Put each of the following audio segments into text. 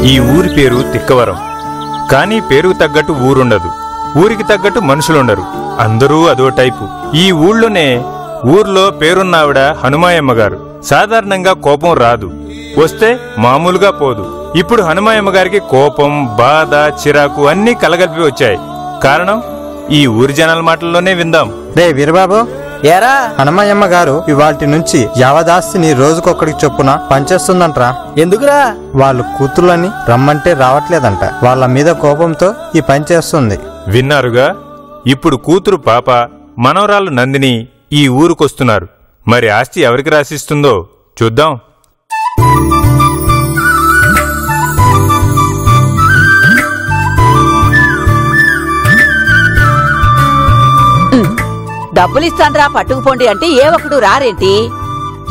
ఈ ఊరి పేరు తిక్కవరం. కానీ పేరుకు తగ్గట్టు ఊరుండదు, ఊరికి తగ్గట్టు మనుషులుండరు. అందరూ అదో టైపు. ఈ ఊర్లో పేరున్నావిడ హనుమాయమ్మ గారు. సాధారణంగా కోపం రాదు, వస్తే మామూలుగా పోదు. ఇప్పుడు హనుమాయమ్మ గారికి కోపం, బాధ, చిరాకు అన్నీ కలగలిపి వచ్చాయి. కారణం ఈ ఊరి జనాల మాటల్లోనే విందాం. రే వీరబాబు, ఏరా హనుమాయమ్మ గారు ఇవాల్టి నుంచి యావదాస్తిని రోజుకొక్కడికి చొప్పున పంచేస్తుందంట్రా. ఎందుకురా? వాళ్ళు కూతుర్లని రమ్మంటే రావట్లేదంట. వాళ్ళ మీద కోపంతో ఈ పని చేస్తుంది. విన్నారుగా, ఇప్పుడు కూతురు పాప, మనవరాలు నందిని ఈ ఊరుకొస్తున్నారు. మరి ఆస్తి ఎవరికి రాసిస్తుందో చూద్దాం. డబ్బులిస్తాన్రా పట్టుకుపోండి అంటే ఏ ఒక్కడు రారేంటి?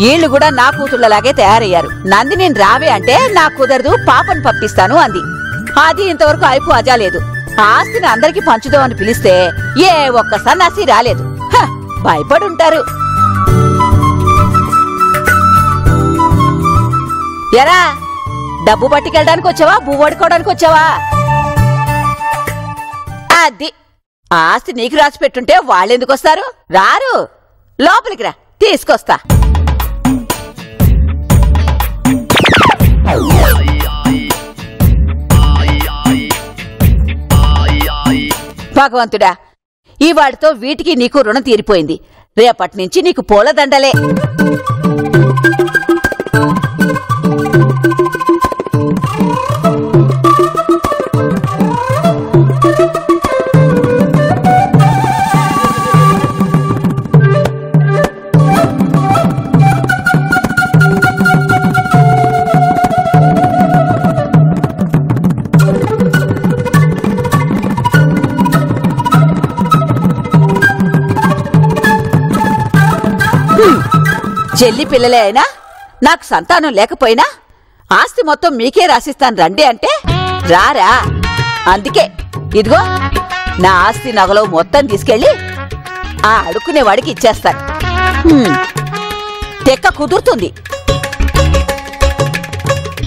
వీళ్లు కూడా నా కూతుళ్లలాగే తయారయ్యారు. నందిని రావే అంటే నా కుదరదు, పాపను పంపిస్తాను అంది. అది ఇంతవరకు అయిపో అజాలేదు. ఆస్తిని అందరికి పంచుదామని పిలిస్తే ఏ ఒక్క సన్నాసి రాలేదు. భయపడుంటారు. ఎరా, డబ్బు పట్టుకెళ్ళడానికి వచ్చావా, బువ్వడుకోవడానికి వచ్చావా? అది ఆస్తి నీకు రాసి పెట్టుంటే వాళ్ళెందుకొస్తారు? రారు. లోపలికి రా, తీసుకొస్తా. భగవంతుడా, ఈ వాడితో వీటికి నీకు రుణం తీరిపోయింది. రేపటి నుంచి నీకు పూలదండలే. చెల్లి పిల్లలే అయినా నాకు సంతానం లేకపోయినా ఆస్తి మొత్తం మీకే రాసిస్తాను రండి అంటే రారా. అందుకే ఇదిగో నా ఆస్తి నగలో మొత్తం తీసుకెళ్లి ఆ అడుక్కునేవాడికి ఇచ్చేస్తాను. తెక్క కుదురుతుంది.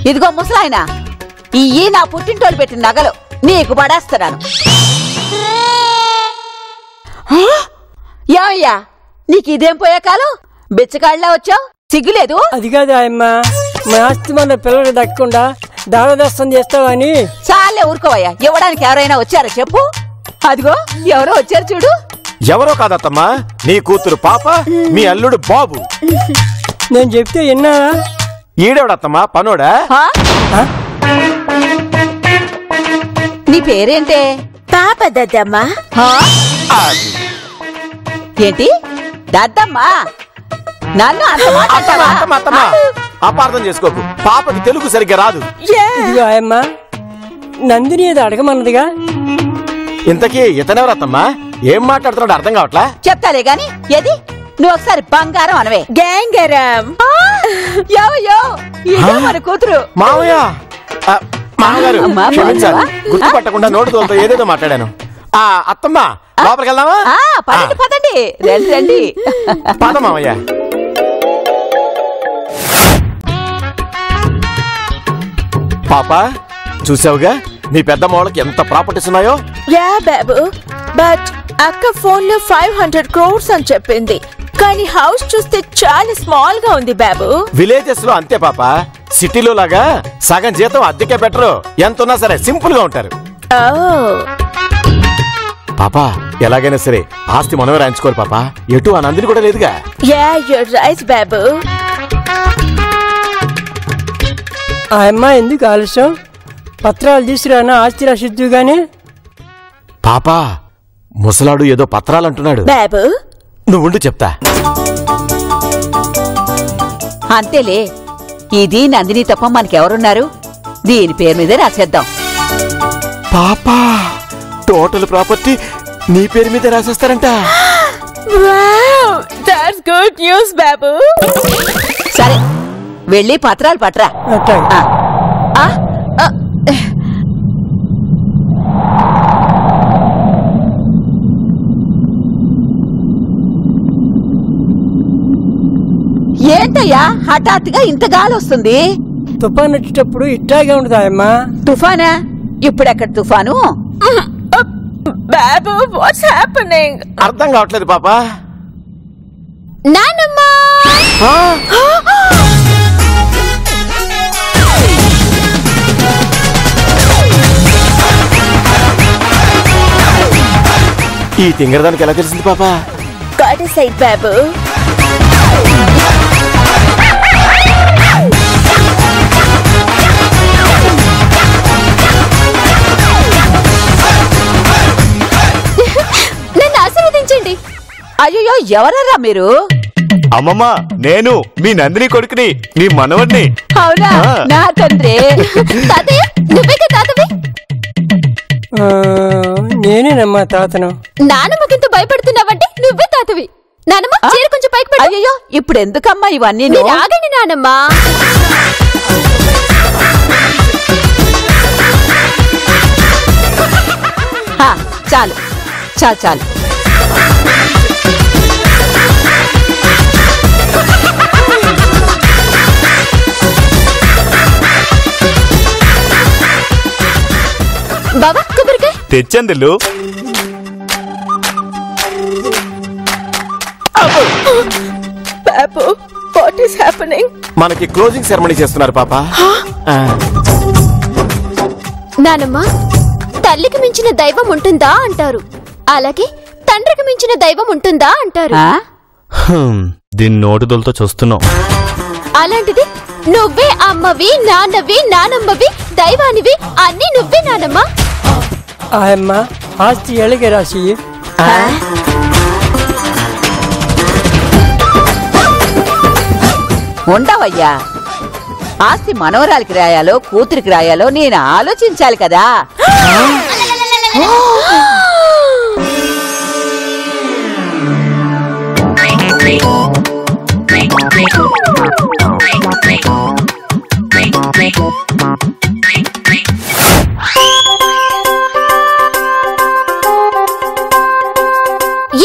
ఇదిగో ముసలాయన, ఈ నా పుట్టింటోళ్ళు పెట్టిన నగలు నీకు పడేస్తున్నాను. ఏమయ్యా, నీకు ఇదేం పోయే కాలం? బిచ్చగాళ్ళ వచ్చావు, సిగ్గులేదు? అది కాదు ఆయమ్మ, మా ఆస్తి మన పిల్లలకు దక్కకుండా దానదస్తం చేస్తావని. చాలే ఊరుకోవయ్యా. ఇవ్వడానికి ఎవరైనా వచ్చారా చెప్పు? అదిగో ఎవరో వచ్చారు చూడు. ఎవరో కాదత్తమ్మా, నీ కూతురు పాప, మీ అల్లుడు బాబు. నేను చెప్తే విన్నారా? ఈడేవడత్తమ్మా, పనోడా? నీ పేరేంటే? పాప దద్దమ్మా. ఏంటి దద్దమ్మా? నన్ను అపార్థం చేసుకోకు, పాపకి తెలుగు సరిగ్గా రాదు. ఇదిగో ఆయమ్మ, నందిని ఏదో అడగమన్నదిగా. ఇంతకీ ఇతనెవరత్తమ్మా? ఏం మాట్లాడుతున్నాడు అర్థం కావట్లా. చెప్తాలే గాని, ఏది నువ్వు ఒకసారి బంగారం అనవే. గంగారం. మన కూతురు. మామయ్య, మామగారు క్షమించాలి, గుర్తుపట్టకుండా నోటుతో ఏదేదో మాట్లాడాను. అత్తమ్మ, లోపలికి వెళ్దామా? పదండి పదండి, రండి రండి. పద మామయ్య. పాప, చూసావుగా నీ పెద్ద మామూలకి ఎంత ప్రాపర్టీస్ ఉన్నాయో. యా బాబు, బట్ అక్క ఫోన్ లో 500 crores అని చెప్పింది. కానీ హౌస్ చూస్తే చాలా స్మాల్ గా ఉంది బాబు. విలేజెస్ లో అంతే పాప, సిటీలో లాగా సగం జీతం అద్దెకే బెటరు. ఎంత ఉన్నా సరే సింపుల్ గా ఉంటారు. పాపా, ఎలాగైనా సరే ఆస్తి మనమే రాయించుకోరు పాపా. ఎటు ఆ నందిని కూడా లేదుగా. యా, యూర్ రైట్ బాబు. ఆ అమ్మాయి ఎందుకు ఆలస్యం? పత్రాలు తీసుకురానా, ఆస్తి రాసిద్దు గాని. పాపా, ముసలాడు ఏదో పత్రాలంటున్నాడు బాబు. నువ్వుండు చెప్తా. అంతేలే, ఇది నందిని తప్ప మనకెవరున్నారు? దీని పేరు మీదే రాసేద్దాం. పాపా, టోటల్ ప్రాపర్టీ నీ పేరు మీద రాసేస్తారంట. వావ్, దట్స్ గుడ్ న్యూస్ బాబు. సరే, వెళ్ళి పత్రాలు పట్రా. ఏంటయ్యా హఠాత్తుగా ఇంత గాలి వస్తుంది? తుఫాన్ వచ్చేటప్పుడు ఇట్టాగే ఉంటుంది ఆయమ్మ. తుఫానా? ఇప్పుడెక్కడ తుఫాను? బాబు వాట్స్ హ్యాపెనింగ్? అర్థం కావట్లేదు పాపా. నానమ్మా ఈ తింగరదానికి ఎలా తెలిసింది పాపా? గాడ్ సైడ్ బాబు. నన్ను ఆశీర్వదించండి. అయ్యో, ఎవరరా మీరు? అమ్మమ్మ, నేను మీ నందిని కొడుకుని, నీ మనవడిని. అవునా? నా తండ్రి. తాతయ్య, నువ్వే తాతవి? నేనేనమ్మా తాతను. నానమ్మకింత భయపడుతున్నావంటే నువ్వే తాతవి. నానమ్మ, చీర కొంచెం పైకి పెట్టు. అయ్యో, ఇప్పుడు ఎందుకమ్మా ఇవన్నీ? మీరు ఆగండి నానమ్మా. చాలు చాలు చాలు. బాబా, కొబ్బరికాయ తెచ్చందిల్లు. బాబు వాట్ ఈస్ హ్యాపెనింగ్? మనకి క్లోజింగ్ సెరమనీ చేస్తున్నారు పాపా. నానమ్మ, తల్లికి మించిన దైవం ఉంటుందా అంటారు, అలాగే తండ్రికి మించిన దైవం ఉంటుందా అంటారు. దీని నోటుదలతో చూస్తున్నాం. అలాంటిది నువ్వే అమ్మవి, నాన్నవి, నానమ్మవి, దైవానివి, అన్ని నువ్వే నానమ్మ. ఆయమ్మ ఆస్తి ఎలాగే రాసి. ఉండవయ్యా, ఆస్తి మనవరాలికి రాయాలో కూతురికి రాయాలో నేను ఆలోచించాలి కదా.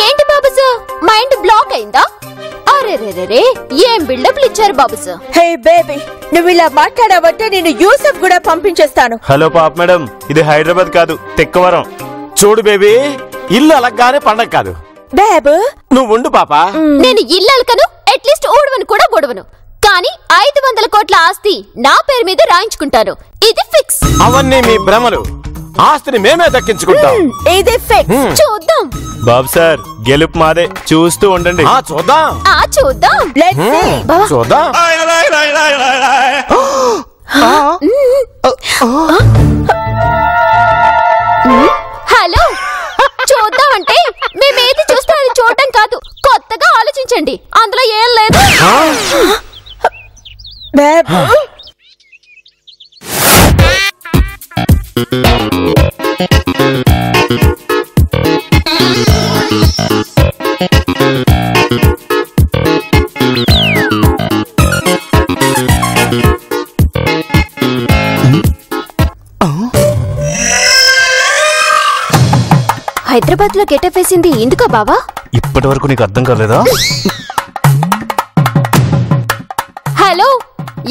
ఏంటి బాబు సార్, మైండ్ బ్లాక్ అయిందా? అరే, ఏం బిల్డప్లు ఇచ్చారు బాబు సార్. హే బేబీ, నువ్వు ఇలా మాట్లాడావంటే నేను యూసఫ్ కూడా పంపించేస్తాను. హలో పాప మేడం, ఇది హైదరాబాద్ కాదు, తెక్కవరం. చూడు బేబీ, ఇల్లు అలగ్గానే పండగ కాదు. బాబు నువ్వు ఉండు పాపా. నేను ఇల్లు అలకను, అట్లీస్ట్ ఊడవను కూడా గొడవను, కానీ 500 కోట్ల ఆస్తి నా పేరు మీద రాయించుకుంటాను. ఇది ఫిక్స్. అవన్నీ మీ భ్రమలు. ఆస్తిని మేమే దక్కించుకుంటాం. ఇది ఫిక్స్. చూద్దాం బాబు సార్, గెలుపు మాదే, చూస్తూ ఉండండి. చూద్దాం చూద్దాం. Let's see. చూద్దాం. హలో, చూద్దాం అంటే మేమేది చూస్తే అది చూడటం కాదు, కొత్తగా ఆలోచించండి. అందులో ఏం లేదు. బాబు హైదరాబాద్ లో గెటప్ వేసింది ఎందుకో బావా? ఇప్పటి వరకు నీకు అర్థం కాలేదా? హలో,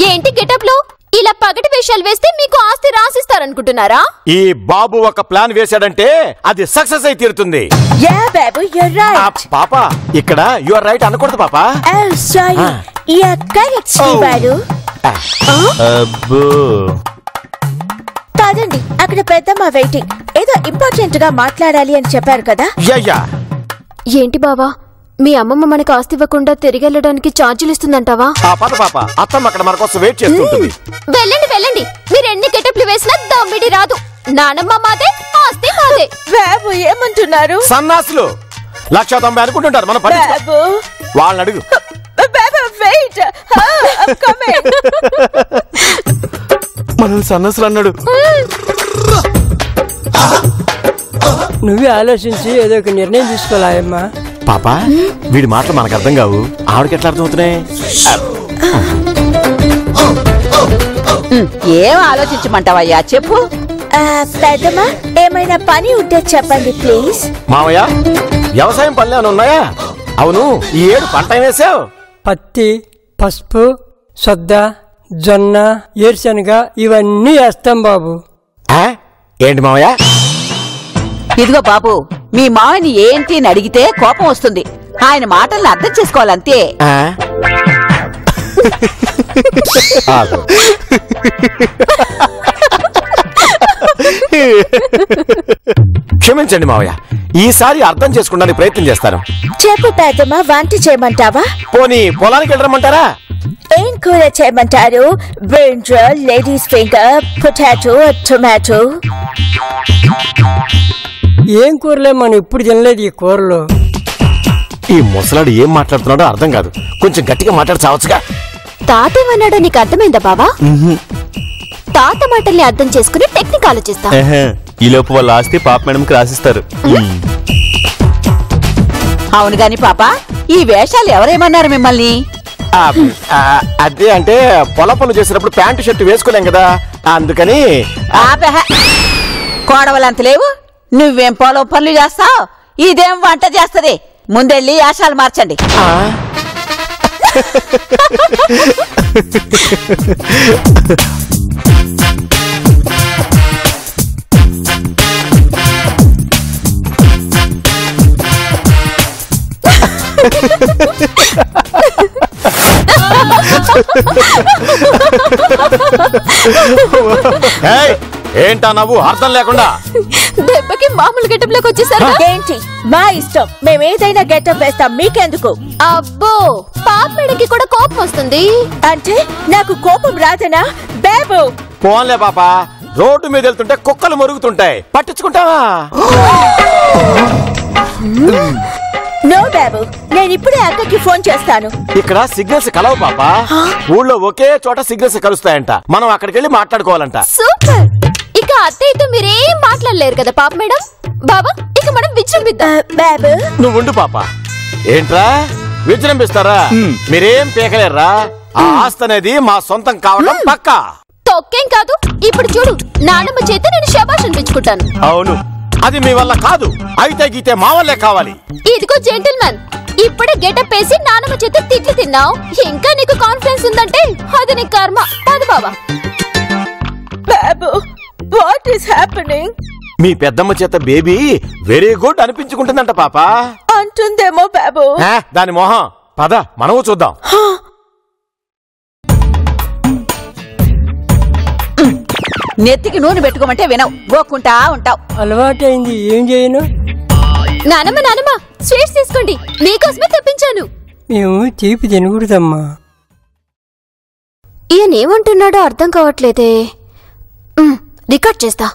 ఏంటి గెటప్ లో ఇలా పగటి వేషాలు వేస్తే మీకు ఆస్తి రాసిస్తారనుకుంటున్నారా? ఈ బాబు ఒక ప్లాన్ వేశాడంటే అది సక్సెస్ అయి తీరుతుంది. Yeah Babu, you're right. పాపా, ఇక్కడ యు ఆర్ రైట్ అనకూడదు పాపా. Oh sorry. యా కరెక్ట్ శ్రీవారు. అబ్బో, కాదండి, అక్కడ పెద్దమ్మ వెయిటింగ్. ఏదో ఇంపార్టెంట్ గా మాట్లాడాలి అని చెప్పారు కదా. యా ఏంటి బావా, మీ అమ్మమ్మ మనకు ఆస్తి ఇవ్వకుండా తిరిగెళ్ళడానికి ఛార్జీలు ఇస్తుందంటావా? పద పాప, అత్తమ్మ అక్కడ మన కోసం వెయిట్ చేస్తుంటుంది. వెళ్ళండి వెళ్ళండి, మీరు ఎన్ని గెటప్లు వేసినా దమ్మిడి రాదు. నానమ్మ మాదే, ఆస్తి మాదే. బాబు ఏమంటున్నారు? సన్నాసులు 190 అనుకుంటుంటారు. మనం బాబు వాళ్ళని అడుగు. బాబు వెయిట్, I'm coming. మనల్ని సన్నసులు అన్నాడు. నువ్వే ఆలోచించి ఏదో ఒక నిర్ణయం తీసుకోవాలమ్మా. పాపా, వీడి మాటలు మనకు అర్థం కావు, ఆవిడకి ఎట్లా అర్థమవుతున్నాయి? ఏం ఆలోచించమంటావయ్యా, చెప్పు. పెద్దమ్మ, ఏమైనా పని ఉంటే చెప్పండి ప్లీజ్. మావయ్య, వ్యవసాయం పనులు ఏమైనా ఉన్నాయా? అవును, ఈ ఏడు పంట ఏం వేసావు? పత్తి, పసుపు, సొద్ద, జొన్న, ఏరుశనగ ఇవన్నీ వేస్తాం బాబు. ఏంటి మావయ్య? ఇదిగో బాబు, మీ మావని ఏంటి అని అడిగితే కోపం వస్తుంది. ఆయన మాటల్ని అర్థం చేసుకోవాలంతే. క్షమించండి మావయ్య, ఈసారి అర్థం చేసుకోవడానికి ప్రయత్నం చేస్తాను. చెప్పు పెద్దమ్మ, వంట చేయమంటావా? పోనీ పొలానికి వెళ్ళరమ్మంటారా? ఏం కూర చేయమంటారు? Brinjal, ladies finger, potato, tomato. ఏం కూరలే మనం ఇప్పుడు తినలేదు ఈ కూరలో. ఈ ముసలాడు ఏం మాట్లాడుతున్నాడో అర్థం కాదు. కొంచెం గట్టిగా మాట్లాడి చావచ్చుగా. తాతేమన్నాడో నీకు అర్థమైందా బావా? తాత మాటల్ని అర్థం చేసుకుని టెక్నిక్ ఆలోచిస్తా. ఈ లోపు వాళ్ళ ఆస్తి పాప మేడంకి రాసిస్తారు. అవును గాని పాప, ఈ వేషాలు ఎవరేమన్నారు మిమ్మల్ని? అదే అంటే పొల పనులు చేసినప్పుడు ప్యాంటు షర్ట్ వేసుకోలేం కదా, అందుకని. కోడవలంత లేవు, నువ్వేం పొలం పనులు చేస్తావు, ఇదేం వంట చేస్తది. ముందెళ్ళి వేషాలు మార్చండి. ఏంటా నవ్వు అర్థం లేకుండా? దెబ్బకి మామూలు గెటప్లోకి వచ్చేసారు. ఏంటి మా ఇష్టం, మేమేదైనా గెటప్ వేస్తాం, మీకెందుకు? అబ్బో, పాప మేడకి కూడా కోపం వస్తుంది. అంటే నాకు కోపం రాదనా? బాబు పోన్లే పాప, రోడ్డు మీద వెళ్తుంటే కుక్కలు మరుగుతుంటాయి, పట్టించుకుంటావా? నో బాబు, నేను ఇప్పుడే అక్కకి ఫోన్ చేస్తాను. ఇక్కడ సిగ్నల్స్ కలవు పాప, ఊళ్ళో ఒకే చోట సిగ్నల్స్ కలుస్తాయంట. మనం అక్కడికి వెళ్ళి మాట్లాడుకోవాలంట. సూపర్. ఇక అత్తయ్యతో మీరేం మాట్లాడలేరు కదా పాప మేడం. బాబా, ఇక మనం విజృంభిద్దాం. బాబు నువ్వు ఉండు పాప. ఏంట్రా విజృంభిస్తారా? మీరేం పీకలేరా? ఆ ఆస్తి అనేది మా సొంతం కావడం పక్కా. తొక్కేం కాదు. ఇప్పుడు చూడు, నానమ్మ చేత నేను శబాష్ అనిపించుకుంటాను. అవును, అది మీ వల్ల కాదు. అయితే గీతే మా వల్లే కావాలి. ఇదిగో జెంటిల్మెన్, ఇప్పుడే గెటప్ వేసి నానమ్మ చేత తిట్లు తిన్నావు. ఇంకా నీకు కాన్ఫిడెన్స్ ఉందంటే అది నీ కర్మ. పద బాబా. బాబు, వాట్ ఈస్ హ్యాపెనింగ్? మీ పెద్దమ్మ చేత బేబీ వెరీ గుడ్ అనిపించుకుంటుందంట పాప. అంటుందేమో బాబు. దాని మొహం. పద మనము చూద్దాం. నెత్తికి నూనె పెట్టుకోమంటే వినవు, గోక్కుంటా ఉంటావు. అలవాటైంది, ఏం చేయను. నానమ్మ నానమ్మ, స్వీట్స్ తీసుకోండి, మీకోసమే తెప్పించాను. మేము తీపి తినకూడదమ్మా. ఈయన ఏమంటున్నాడో అర్థం కావట్లేదే. రికార్డ్ చేస్తా.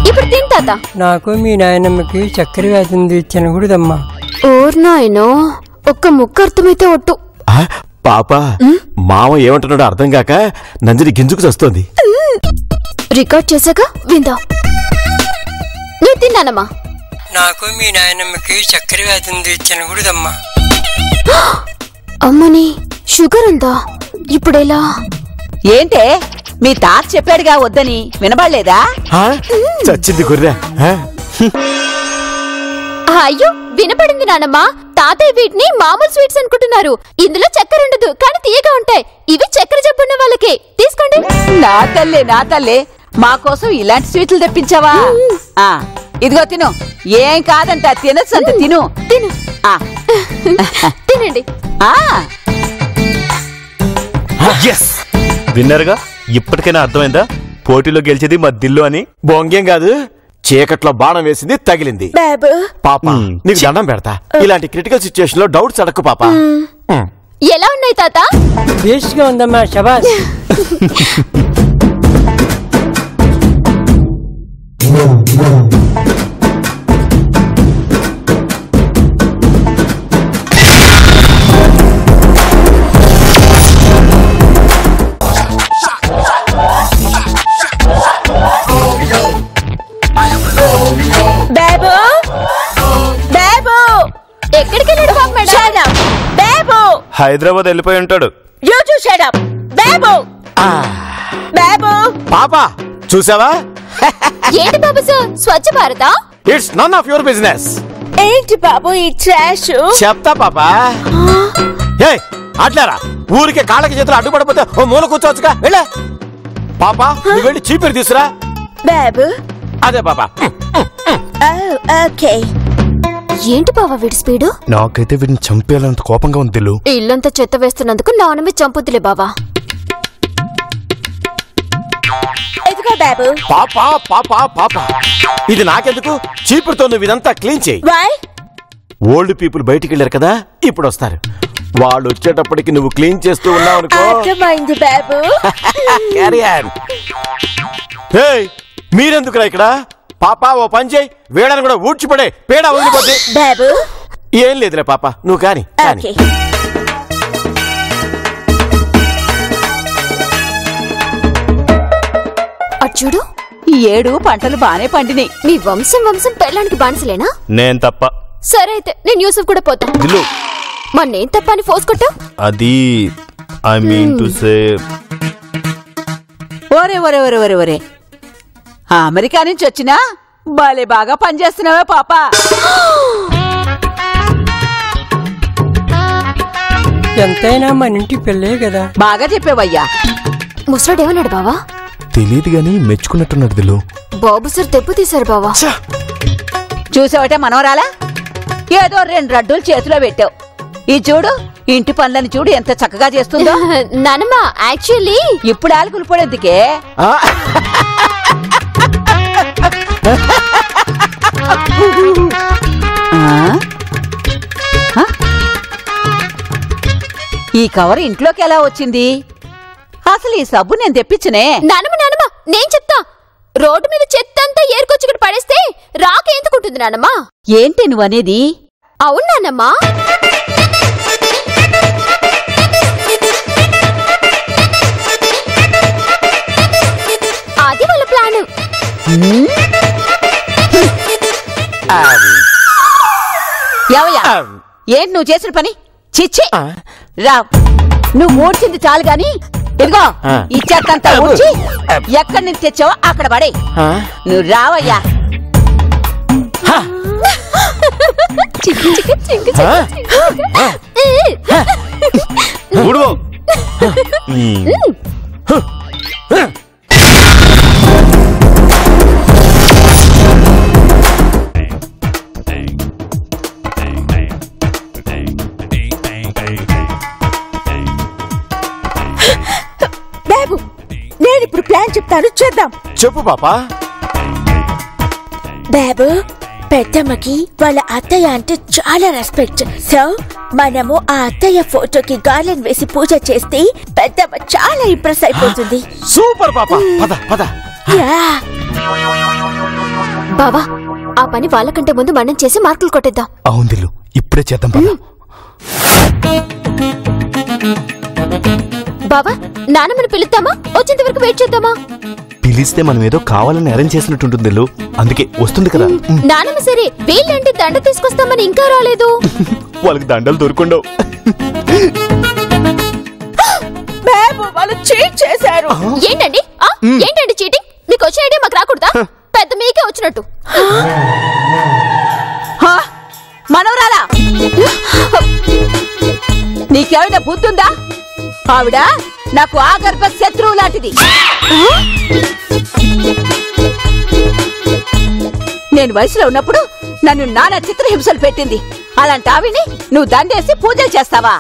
ఇప్పుడు తింటా. నాకు మీ నాయనమ్మకి చక్కెర వ్యాధి ఉంది, తినకూడదమ్మా. ఓర్నాయనో, ఒక్క ముక్క అర్థమైతే ఒట్టు. పాప, మామ ఏమంటున్నాడో అర్థం కాక నందిని గింజుకు చస్తోంది. రికార్డ్ చేశాక విందాం. నువ్వు తిన్నానమ్మా. నాకు మీ నాయనమ్మకి చక్కెర వ్యాధి ఉంది, తినకూడదమ్మా. అమ్మని షుగర్ ఉందా? ఇప్పుడెలా? ఏంటే మీ తాత చెప్పాడుగా వద్దని, వినబడలేదా? చచ్చింది గుర్రా. అయ్యో, వినపడింది నానమ్మా. తాతయ్య వీటిని మామూలు స్వీట్స్ అనుకుంటున్నారు. ఇందులో చక్కెర ఉండదు, కానీ తీయగా ఉంటాయి. ఇవి చక్కెర జబ్బున్న వాళ్ళకి. తీసుకోండి. నా తల్లే నా తల్లే, మా కోసం ఇలాంటి స్వీట్లు తెప్పించావా? ఇదిగో తిను. ఏం కాదంట, తినచ్చు అంత తిను. తిను. తినండి. విన్నర్గా ఇప్పటికైనా అర్థమైందా? పోటీలో గెలిచేది మా దిల్లు అని. బొంగేం కాదు, చీకట్లో బాణం వేసింది తగిలింది. బాబు పాప, నీకు దండం పెడతా. ఇలాంటి క్రిటికల్ సిచ్యుయేషన్ లో డౌట్స్ అడక్కు పాప. ఎలా ఉన్నాయి తాత? బేస్ట్ గా ఉందమ్మా, శబాష్. బాబు బాబు, ఎక్కడికి వెళ్ళాడు పాప మేడం? shut up. బాబు, హైదరాబాద్ వెళ్ళిపోయి ఉంటాడు. you too shut up. బాబు బాబు. పాప చూసావా? ఏంటి బాబు sir, Swachh Bharat? It's none of your business. ఏంటి బాబు ఈ ట్రాష్? చెప్తా పాపా. అట్లారా ఊరికే కాళ్ళకి చేతులు అడ్డుపడిపోతే ఓ మూల కూర్చోవచ్చుగా. వెళ్ళే పాపా, నువ్వు వెళ్ళి చీపిరి తీసురా. బాబు అదే పాపా. ఓకే. ఏంటి బావా వీడి స్పీడు? నాకైతే వీడిని చంపేయాలంత కోపంగా ఉంది దిల్లు. ఇల్లంతా చెత్త వేస్తున్నందుకు నానమే చంపుతులే బావా. ఎదుగో బాబు. పాపా పాపా పాపా, ఇది నాకెందుకు? చీపురుతో నువ్వు ఇదంతా క్లీన్ చేయి. వై? ఓల్డ్ పీపుల్ బయటికి వెళ్ళారు కదా, ఇప్పుడు వస్తారు. వాళ్ళు వచ్చేటప్పటికి నువ్వు క్లీన్ చేస్తూ ఉన్నావు అనుకో. అర్థమైంది బాబు. మీరెందుకురా ఇక్కడ? పాపా ఓ పని చేయి, వేడని కూడా ఊడ్చిపడే, పేడ వదిలిపోద్ది. బాబు ఏం లేదులే పాపా, నువ్వు కాని. అచ్చుడు, ఈ 7 పంటలు బానే పండినాయి. మీ వంశం పెళ్ళానికి బానిసలేనా? నేను తప్ప. సరే అయితే నేను యూసఫ్ కూడా పోతా. దిల్లు, మొన్నేం తప్ప అని ఫోర్స్ కొట్టావు? అది ఐ మీన్ టు సే. ఒరే ఒరే ఒరే ఒరే ఒరే, అమెరికా నుంచి వచ్చినా బాలే బాగా పనిచేస్తున్నావే పాపా. ఎంతైనా మన ఇంటి పెళ్ళే కదా. బాగా చెప్పేవయ్యా. ముసలాడు ఏమన్నాడు బావా? తెలియదు గాని మెచ్చుకున్నట్టున్నాడు దిల్లు. బాబు సార్ దెబ్బ తీశారు బావా. చూసావటే మనవరాలా, ఏదో 2 రడ్డూలు చేతిలో పెట్టావు. ఈ చూడు, ఇంటి పనులని చూడు ఎంత చక్కగా చేస్తుందో. నానమ్మ యాక్చువల్లీ ఇప్పుడు ఆలుకులు పడేందుకే. ఈ కవర్ ఇంట్లోకి ఎలా వచ్చింది? అసలు ఈ సబ్బు నేను తెప్పించనే. నానమ్మ నేను చెప్తా. రోడ్డు మీద చెత్త అంతా ఏరుకొచ్చి ఇక్కడ పడేస్తే రాకేందుకుంటుంది నానమ్మ? ఏంటి నువ్వనేది? అవును నానమ్మా. అది వాళ్ళ ప్లాను. ఎవయ్యా, ఏంటి నువ్వు చేసిన పని? చిచ్చి రా, నువ్వు మూడ్చింది చాలు గాని ఇదిగో ఈ చెత్తంతా ఊడ్చి ఎక్కడి నుంచి తెచ్చావో అక్కడ పడే. నువ్వు రావయ్యా. బాబు నేనిప్పుడు ప్లాన్ చెప్తాను, చేద్దాం. చెప్పు పాపా. బాబు, పెద్దమ్మకి వాళ్ళ అత్తయ్య అంటే చాలా రెస్పెక్ట్. సో మనము ఆ అత్తయ్య ఫోటోకి గార్లెండ్ వేసి పూజ చేస్తే పెద్దమ్మ చాలా ఇంప్రెస్ అయిపోతుంది. సూపర్ పాపా, పద పద. బావా, ఆ పని వాళ్ళకంటే ముందు మనం చేసి మార్కులు కొట్టేద్దాం. అవును దిల్లు, ఇప్పుడే చేద్దాం పద. బావా, నానమ్మని పిలుద్దామా? వచ్చేంత వరకు వెయిట్ చేద్దామా? పిలిస్తే మనం ఏదో కావాలని అరేంజ్ చేసినట్టుంటుంది దిల్లు, అందుకే వస్తుంది కదా. నానమ్మ సరే, వీళ్ళేంటి దండ తీసుకొస్తామని ఇంకా రాలేదు? వాళ్ళకి దండలు దొరుకుండవు. బాబు వాళ్ళు చీట్ చేశారు. ఏంటండి ఏంటండి చీటింగ్? మీకు వచ్చే ఐడియా మాకు రాకూడదా? పెద్ద మీకే వచ్చినట్టు. మనవరాలా, నీకేమైనా బుద్ధుందా? ఆవిడ నాకు ఆగర్భ శత్రువు లాంటిది. నేను వయసులో ఉన్నప్పుడు నన్ను నానా చిత్రహింసలు పెట్టింది. అలాంటి ఆవిని నువ్వు దండేసి పూజలు చేస్తావా?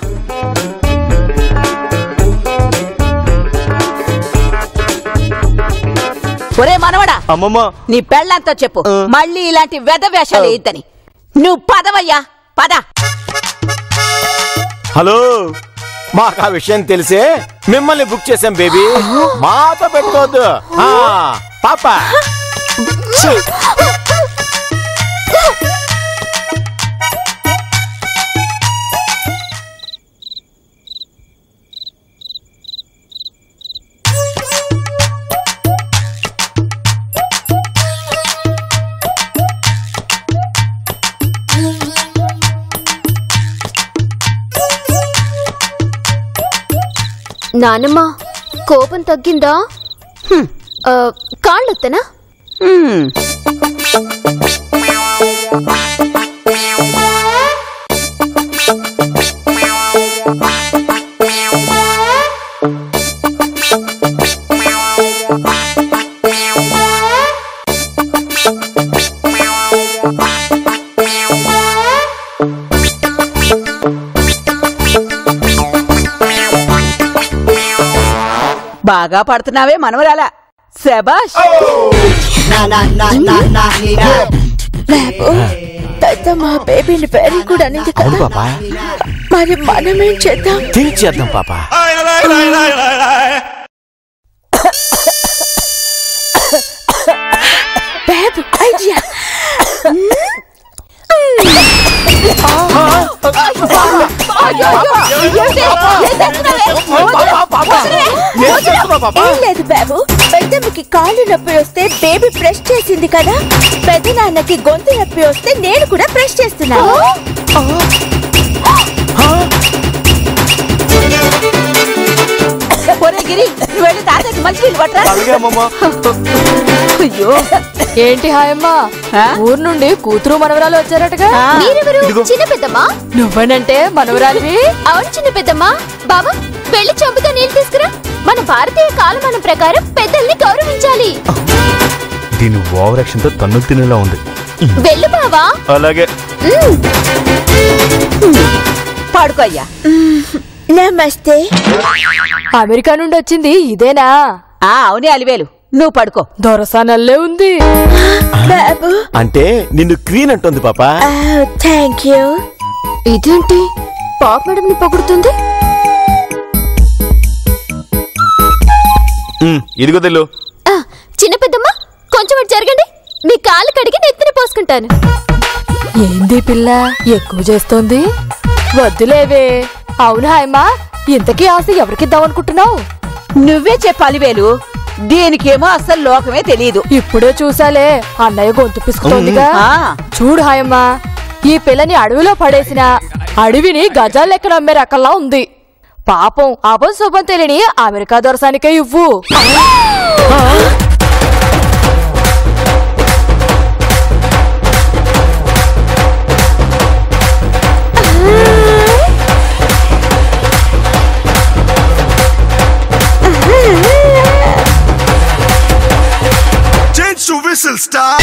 ఒరే మనవడా, అమ్మమ్మ, నీ పెళ్ళంతో చెప్పు మళ్ళీ ఇలాంటి వెధవేషాలు వేయద్దని. నువ్వు పదవయ్యా, పద. హలో, మాకు ఆ విషయం తెలిసే మిమ్మల్ని బుక్ చేసాం బేబీ. మాతో పెట్టుకోవద్దు పాపా. నానమ్మ కోపం తగ్గిందా? కాళ్ళొత్తనా? బాగా పడుతున్నావే మనవరాలా, శబాష్. పెద్దమ్మ బేబీని వెరీ గుడ్ అనేది అవును కదా. పాపా, మరి మనమేం చేద్దాం? థింక్ చేద్దాం పాపా. Babe idea. ఏం లేదు బాబు, పెద్దమ్మకి కాళ్ళు నొప్పి వస్తే బేబీ ప్రెస్ చేసింది కదా, పెద్ద నాన్నకి గొంతు నొప్పి వస్తే నేను కూడా ప్రెస్ చేస్తున్నాను. ఒరే గిరి, నువ్వు వెళ్ళి తాతయ్యకి మంచినీళ్ళు పట్టరా. అయ్యో, ఏంటి హాయమ్మా, ఊరు నుండి కూతురు మనవరాలు వచ్చారటగా? మీరెవరు? చిన్న పెద్దమ్మా. నువ్వనంటే మనవరాలివి? అవును చిన్న పెద్దమ్మా. బాబా వెళ్ళి చెంబుతో నీళ్ళు తీసుకురా. మన భారతీయ కాలమానం ప్రకారం పెద్దల్ని గౌరవించాలి. దీని ఓవర్ యాక్షన్ తో తన్ను తినేలా ఉంది. వెళ్ళు బావా. అలాగే. పాడుకో అయ్యా. నమస్తే. అమెరికా నుండి వచ్చింది ఇదేనా? అవునే అలివేలు, నువ్వు పడుకో. దొరసానల్లే ఉంది. బాబు అంటే నిన్ను క్వీన్ అంటుంది పాపా. Thank you. ఇదేంటి పాప మేడంని పొగుడుతుంది? ఇదిగో తెలు. చిన్న పెద్దమ్మా కొంచెం అటు జరగండి, మీ కాళ్ళు కడిగి నెత్తిన పోసుకుంటాను. ఏంది పిల్ల ఎక్కువ చేస్తోంది? వద్దులేవే. అవును హాయమ్మా, ఇంతకీ ఆస్తి ఎవరికిద్దామనుకుంటున్నావు? నువ్వే చెప్పాలి వేలు, దీనికేమో అసలు లోకమే తెలియదు. ఇప్పుడే చూసాలే, అన్నయ్య గొంతు పిసుకుతోందిగా. చూడు హాయమ్మా, ఈ పిల్లని అడవిలో పడేసిన అడవిని గజాల లెక్కన అమ్మే రకంలా ఉంది. పాపం అపశుభం తెలియని అమెరికా దొరసానికే ఇవ్వు. Change to whistle style.